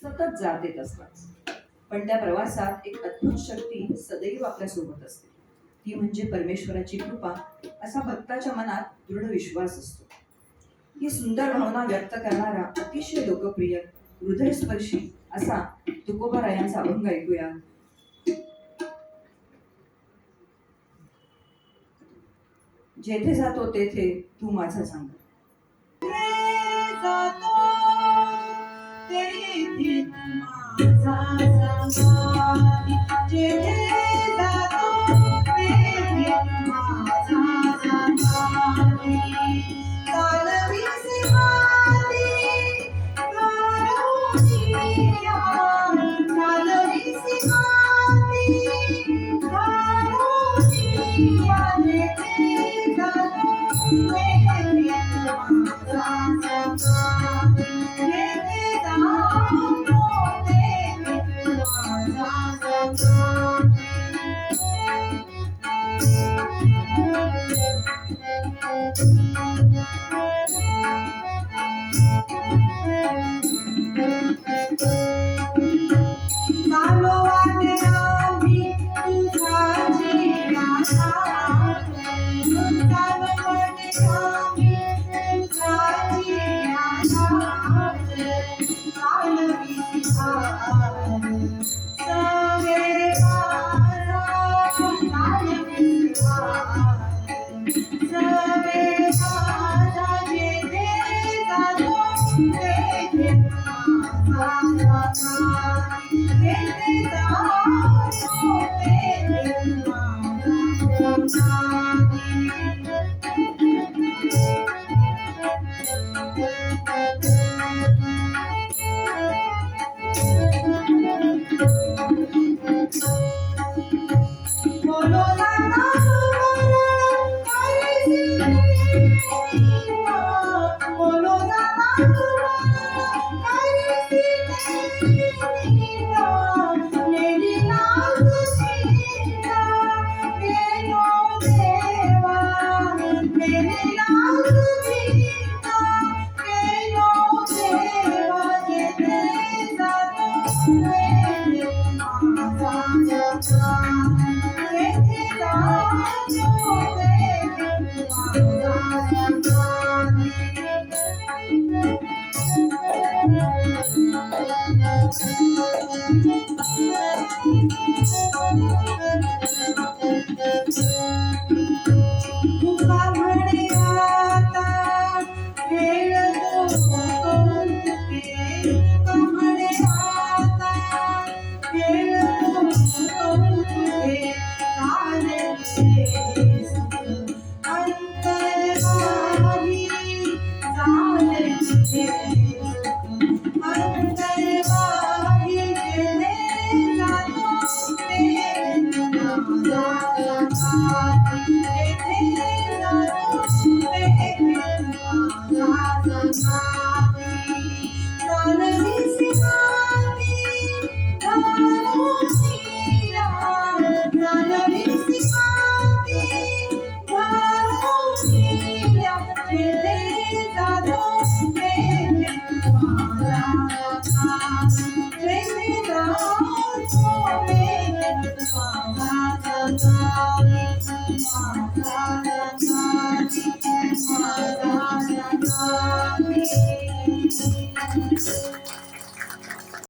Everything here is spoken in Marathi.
सतत जात येत असतात. पण त्या प्रवासात एक अद्भुत शक्ती सदैव आपल्या सोबत असते. ती म्हणजे परमेश्वराची कृपा. असा भक्ताच्या मनात दृढ विश्वास असतो. ही सुंदर भावना व्यक्त करणारा अतिशय लोकप्रिय हृदयस्पर्शी असा तुकोबारायांचा अभंग ऐकूया. जेथे जातो तेथे तू माझा सांग. Thank you.